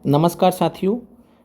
नमस्कार साथियों,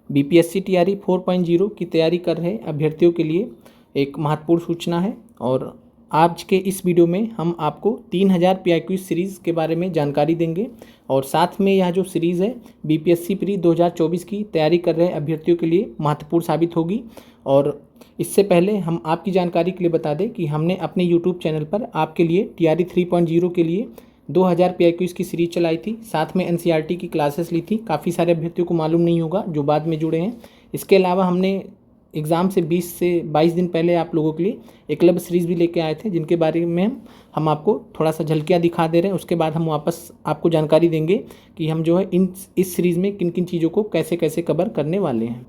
BPSC TRE 4.0 की तैयारी कर रहे अभ्यर्थियों के लिए एक महत्वपूर्ण सूचना है। और आज के इस वीडियो में हम आपको 3000 पीआईक्यू सीरीज़ के बारे में जानकारी देंगे और साथ में यह जो सीरीज़ है बीपीएससी प्री 2024 की तैयारी कर रहे अभ्यर्थियों के लिए महत्वपूर्ण साबित होगी। और इससे पहले हम आपकी जानकारी के लिए बता दें कि हमने अपने यूट्यूब चैनल पर आपके लिए टीआरई 3.0 के लिए 2000 पीआईक्यूज़ की सीरीज चलाई थी, साथ में एनसीईआरटी की क्लासेस ली थी। काफ़ी सारे अभ्यर्थियों को मालूम नहीं होगा जो बाद में जुड़े हैं। इसके अलावा हमने एग्ज़ाम से 20 से 22 दिन पहले आप लोगों के लिए एकलव्य सीरीज़ भी लेके आए थे, जिनके बारे में हम आपको थोड़ा सा झलकियाँ दिखा दे रहे हैं। उसके बाद हम वापस आपको जानकारी देंगे कि हम जो है इस सीरीज़ में किन किन चीज़ों को कैसे कैसे कवर करने वाले हैं।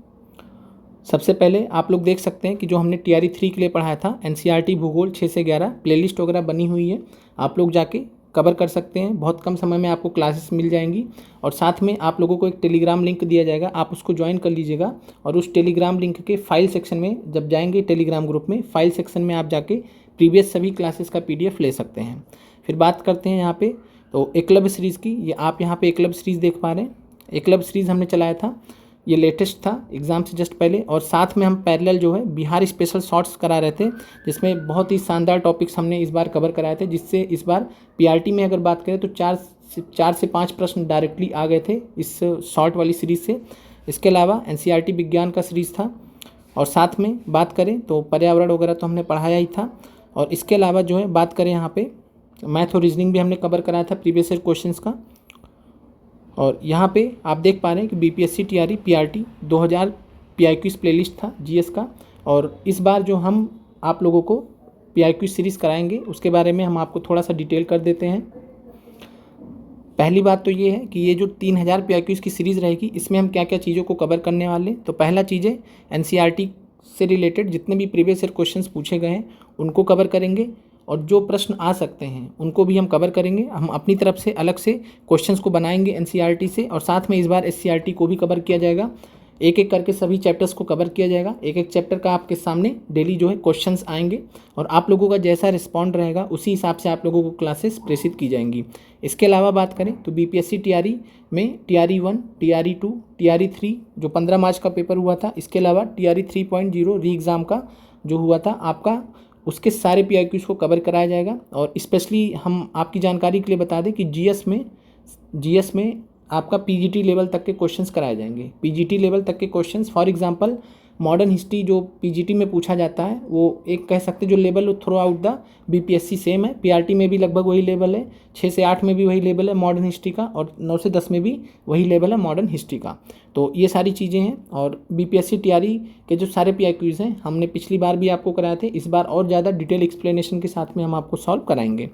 सबसे पहले आप लोग देख सकते हैं कि जो हमने टीआरई 3 के लिए पढ़ाया था एनसीईआरटी भूगोल 6 से 11 प्लेलिस्ट वगैरह बनी हुई है, आप लोग जाके कवर कर सकते हैं। बहुत कम समय में आपको क्लासेस मिल जाएंगी और साथ में आप लोगों को एक टेलीग्राम लिंक दिया जाएगा, आप उसको ज्वाइन कर लीजिएगा। और उस टेलीग्राम लिंक के फाइल सेक्शन में जब जाएंगे, टेलीग्राम ग्रुप में फाइल सेक्शन में आप जाके प्रीवियस सभी क्लासेस का PDF ले सकते हैं। फिर बात करते हैं यहाँ पे तो एकलव्य सीरीज़ की। ये आप यहाँ पे एकलव्य सीरीज़ देख पा रहे हैं। एकलव्य सीरीज़ हमने चलाया था, ये लेटेस्ट था एग्ज़ाम से जस्ट पहले। और साथ में हम पैरेलल जो है बिहार स्पेशल शॉर्ट्स करा रहे थे, जिसमें बहुत ही शानदार टॉपिक्स हमने इस बार कवर कराए थे, जिससे इस बार पीआरटी में अगर बात करें तो 4 से 5 प्रश्न डायरेक्टली आ गए थे इस शॉर्ट वाली सीरीज़ से। इसके अलावा एनसीईआरटी विज्ञान का सीरीज़ था और साथ में बात करें तो पर्यावरण वगैरह तो हमने पढ़ाया ही था। और इसके अलावा जो है बात करें यहाँ पे मैथ और रीजनिंग भी हमने कवर कराया था प्रीवियस ईयर क्वेश्चंस का। और यहाँ पे आप देख पा रहे हैं कि बीपीएससी टीआरई पीआरटी 2000 पीआईक्यूज़ प्लेलिस्ट था जीएस का। और इस बार जो हम आप लोगों को पीआईक्यू सीरीज़ कराएंगे उसके बारे में हम आपको थोड़ा सा डिटेल कर देते हैं। पहली बात तो ये है कि ये जो 3000 पीआईक्यूज़ की सीरीज़ रहेगी, इसमें हम क्या क्या चीज़ों को कवर करने वाले हैं। तो पहला चीज़ है एनसीईआरटी से रिलेटेड जितने भी प्रीवियस ईयर क्वेश्चंस पूछे गए हैं उनको कवर करेंगे, और जो प्रश्न आ सकते हैं उनको भी हम कवर करेंगे। हम अपनी तरफ से अलग से क्वेश्चंस को बनाएंगे एनसीईआरटी से, और साथ में इस बार एससीईआरटी को भी कवर किया जाएगा। एक एक करके सभी चैप्टर्स को कवर किया जाएगा। एक एक चैप्टर का आपके सामने डेली जो है क्वेश्चंस आएंगे और आप लोगों का जैसा रिस्पॉन्ड रहेगा उसी हिसाब से आप लोगों को क्लासेस प्रेषित की जाएंगी। इसके अलावा बात करें तो बीपीएससी टीआरई में टीआरई 1, टीआरई 2, टीआरई 3 जो 15 मार्च का पेपर हुआ था, इसके अलावा टीआरई 3.0 री एग्ज़ाम का जो हुआ था आपका, उसके सारे पीआईक्यूज़ को कवर कराया जाएगा। और स्पेशली हम आपकी जानकारी के लिए बता दें कि जीएस में आपका पीजीटी लेवल तक के क्वेश्चंस कराए जाएंगे। पीजीटी लेवल तक के questions, for example modern history जो पीजीटी में पूछा जाता है, वो एक कह सकते जो level through out the BPSC same है। पीआरटी में भी लगभग वही लेवल है, 6 से 8 में भी वही लेवल है मॉडर्न हिस्ट्री का, और 9 से 10 में भी वही लेवल है मॉडर्न हिस्ट्री का। तो ये सारी चीज़ें हैं। और बीपीएससी टीआरई के जो सारे पीआईक्यूज़ हैं हमने पिछली बार भी आपको कराए थे, इस बार और ज़्यादा डिटेल एक्सप्लेनेशन के साथ में हम आपको सॉल्व कराएंगे।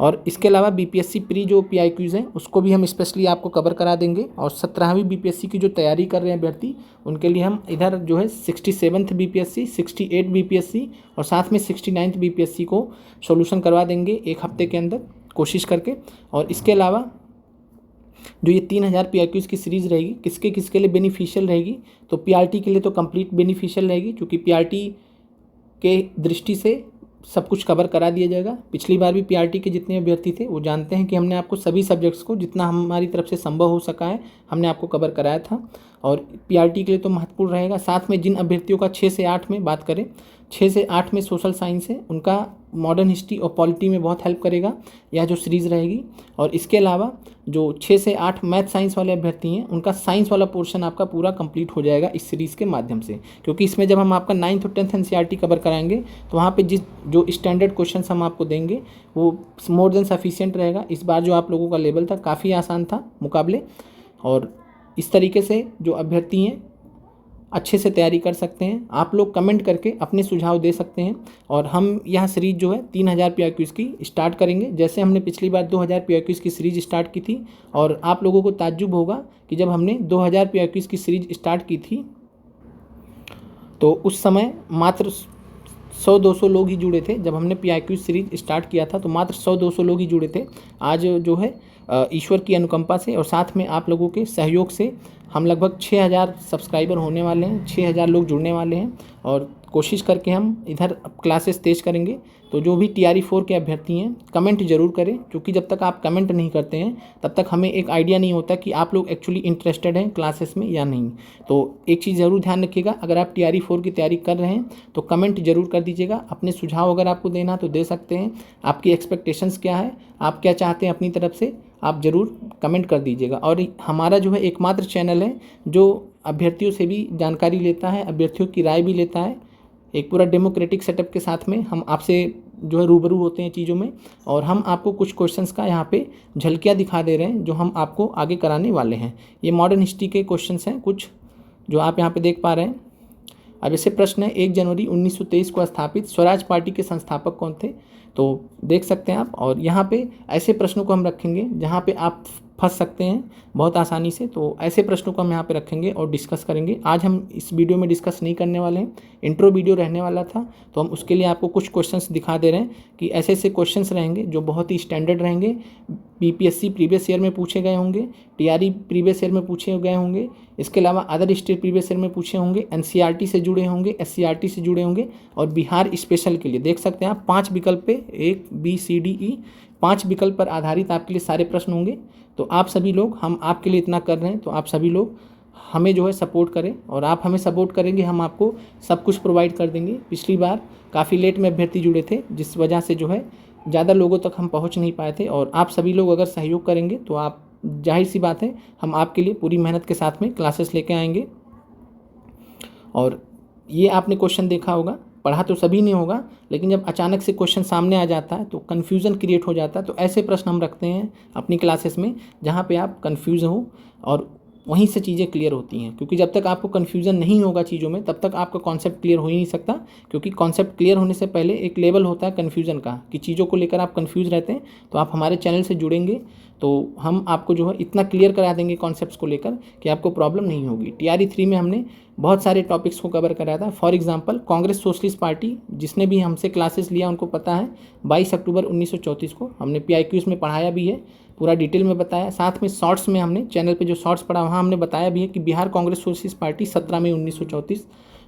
और इसके अलावा बीपीएससी प्री जो पीआईक्यूज़ हैं उसको भी हम स्पेशली आपको कवर करा देंगे। और 17वीं बीपीएससी की जो तैयारी कर रहे हैं अभ्यर्थी, उनके लिए हम इधर जो है 67th बीपीएससी, 68 बीपीएससी और साथ में 69th बीपीएससी को सॉल्यूशन करवा देंगे एक हफ्ते के अंदर कोशिश करके। और इसके अलावा जो ये 3000 पीआईक्यूज़ की सीरीज़ रहेगी किसके किसके लिए बेनिफिशियल रहेगी, तो पीआरटी के लिए तो कंप्लीट बेनिफिशियल रहेगी, क्योंकि पीआरटी के दृष्टि से सब कुछ कवर करा दिया जाएगा। पिछली बार भी पीआरटी के जितने अभ्यर्थी थे वो जानते हैं कि हमने आपको सभी सब्जेक्ट्स को जितना हमारी तरफ से संभव हो सका है हमने आपको कवर कराया था। और पीआरटी के लिए तो महत्वपूर्ण रहेगा। साथ में जिन अभ्यर्थियों का 6 से 8 में बात करें, 6 से 8 में सोशल साइंस है, उनका मॉडर्न हिस्ट्री और पॉलिटी में बहुत हेल्प करेगा यह जो सीरीज़ रहेगी। और इसके अलावा जो 6 से 8 मैथ साइंस वाले अभ्यर्थी हैं उनका साइंस वाला पोर्शन आपका पूरा कंप्लीट हो जाएगा इस सीरीज़ के माध्यम से, क्योंकि इसमें जब हम आपका 9th और 10th एनसीईआरटी कवर कराएंगे तो वहाँ पे जो स्टैंडर्ड क्वेश्चन हम आपको देंगे वो मोर देन सफिशिएंट रहेगा। इस बार जो आप लोगों का लेवल था काफ़ी आसान था मुकाबले। और इस तरीके से जो अभ्यर्थी हैं अच्छे से तैयारी कर सकते हैं। आप लोग कमेंट करके अपने सुझाव दे सकते हैं और हम यह सीरीज़ जो है 3000 पीआईक्यूज़ की स्टार्ट करेंगे, जैसे हमने पिछली बार 2000 पीआईक्यूज़ की सीरीज़ स्टार्ट की थी। और आप लोगों को ताज्जुब होगा कि जब हमने 2000 पीआईक्यूज़ की सीरीज़ स्टार्ट की थी तो उस समय मात्र 100-200 लोग ही जुड़े थे। जब हमने पीआईक्यू सीरीज स्टार्ट किया था तो मात्र 100-200 लोग ही जुड़े थे। आज जो है ईश्वर की अनुकंपा से और साथ में आप लोगों के सहयोग से हम लगभग 6000 सब्सक्राइबर होने वाले हैं, 6000 लोग जुड़ने वाले हैं। और कोशिश करके हम इधर क्लासेस तेज करेंगे। तो जो भी TRE 4 के अभ्यर्थी हैं कमेंट जरूर करें, क्योंकि जब तक आप कमेंट नहीं करते हैं तब तक हमें एक आइडिया नहीं होता कि आप लोग एक्चुअली इंटरेस्टेड हैं क्लासेस में या नहीं। तो एक चीज़ ज़रूर ध्यान रखिएगा, अगर आप TRE 4 की तैयारी कर रहे हैं तो कमेंट जरूर कर दीजिएगा। अपने सुझाव अगर आपको देना तो दे सकते हैं, आपकी एक्सपेक्टेशंस क्या है, आप क्या चाहते हैं अपनी तरफ से, आप ज़रूर कमेंट कर दीजिएगा। और हमारा जो है एकमात्र चैनल है जो अभ्यर्थियों से भी जानकारी लेता है, अभ्यर्थियों की राय भी लेता है, एक पूरा डेमोक्रेटिक सेटअप के साथ में हम आपसे जो है रूबरू होते हैं चीज़ों में। और हम आपको कुछ क्वेश्चंस का यहाँ पे झलकियाँ दिखा दे रहे हैं जो हम आपको आगे कराने वाले हैं। ये मॉडर्न हिस्ट्री के क्वेश्चंस हैं कुछ जो आप यहाँ पे देख पा रहे हैं। अब ऐसे प्रश्न है, 1 जनवरी 1923 को स्थापित स्वराज पार्टी के संस्थापक कौन थे? तो देख सकते हैं आप। और यहाँ पे ऐसे प्रश्नों को हम रखेंगे जहाँ पे आप फंस सकते हैं बहुत आसानी से, तो ऐसे प्रश्नों को हम यहाँ पे रखेंगे और डिस्कस करेंगे। आज हम इस वीडियो में डिस्कस नहीं करने वाले हैं, इंट्रो वीडियो रहने वाला था, तो हम उसके लिए आपको कुछ क्वेश्चंस दिखा दे रहे हैं कि ऐसे ऐसे क्वेश्चंस रहेंगे जो बहुत ही स्टैंडर्ड रहेंगे, BPSC प्रीवियस ईयर में पूछे गए होंगे, TRE प्रीवियस ईयर में पूछे गए होंगे, इसके अलावा अदर स्टेट प्रीवियस ईयर में पूछे होंगे, NCERT से जुड़े होंगे, SCERT से जुड़े होंगे। और बिहार स्पेशल के लिए देख सकते हैं आप 5 विकल्प पे ABCDE 5 विकल्प पर आधारित आपके लिए सारे प्रश्न होंगे। तो आप सभी लोग, हम आपके लिए इतना कर रहे हैं तो आप सभी लोग हमें जो है सपोर्ट करें, और आप हमें सपोर्ट करेंगे हम आपको सब कुछ प्रोवाइड कर देंगे। पिछली बार काफ़ी लेट में अभ्यर्थी जुड़े थे जिस वजह से जो है ज़्यादा लोगों तक हम पहुंच नहीं पाए थे, और आप सभी लोग अगर सहयोग करेंगे तो आप, जाहिर सी बात है, हम आपके लिए पूरी मेहनत के साथ में क्लासेस लेके आएंगे। और ये आपने क्वेश्चन देखा होगा, पढ़ा तो सभी नहीं होगा, लेकिन जब अचानक से क्वेश्चन सामने आ जाता है तो कन्फ्यूज़न क्रिएट हो जाता है। तो ऐसे प्रश्न हम रखते हैं अपनी क्लासेस में जहाँ पे आप कन्फ्यूज़ हो और वहीं से चीज़ें क्लियर होती हैं, क्योंकि जब तक आपको कन्फ्यूज़न नहीं होगा चीज़ों में तब तक आपका कॉन्सेप्ट क्लियर हो ही नहीं सकता। क्योंकि कॉन्सेप्ट क्लियर होने से पहले एक लेवल होता है कन्फ्यूज़न का, कि चीज़ों को लेकर आप कन्फ्यूज़ रहते हैं। तो आप हमारे चैनल से जुड़ेंगे तो हम आपको जो है इतना क्लियर करा देंगे कॉन्सेप्ट्स को लेकर कि आपको प्रॉब्लम नहीं होगी। TRE 3 में हमने बहुत सारे टॉपिक्स को कवर कराया था। For example Congress socialist party, जिसने भी हमसे क्लासेस लिया उनको पता है, 22 अक्टूबर 1934 को हमने PIQs में पढ़ाया भी है, पूरा डिटेल में बताया। साथ में शॉर्ट्स में हमने चैनल पे जो शॉर्ट्स पढ़ा वहाँ हमने बताया भी है कि बिहार कांग्रेस सोशलिस्ट पार्टी 17 मई 1934।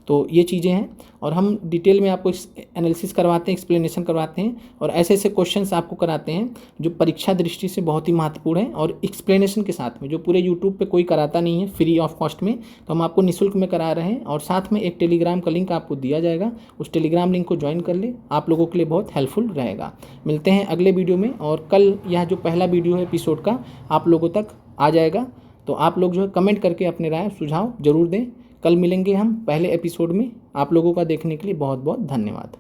तो ये चीज़ें हैं, और हम डिटेल में आपको एनालिसिस करवाते हैं, एक्सप्लेनेशन करवाते हैं, और ऐसे ऐसे क्वेश्चंस आपको कराते हैं जो परीक्षा दृष्टि से बहुत ही महत्वपूर्ण है, और एक्सप्लेनेशन के साथ में, जो पूरे यूट्यूब पे कोई कराता नहीं है फ्री ऑफ कॉस्ट में। तो हम आपको निःशुल्क में करा रहे हैं, और साथ में एक टेलीग्राम का लिंक आपको दिया जाएगा, उस टेलीग्राम लिंक को ज्वाइन कर ले, आप लोगों के लिए बहुत हेल्पफुल रहेगा। मिलते हैं अगले वीडियो में, और कल यह जो पहला वीडियो है एपिसोड का आप लोगों तक आ जाएगा। तो आप लोग जो है कमेंट करके अपने राय सुझाव जरूर दें। कल मिलेंगे हम पहले एपिसोड में। आप लोगों का देखने के लिए बहुत बहुत धन्यवाद।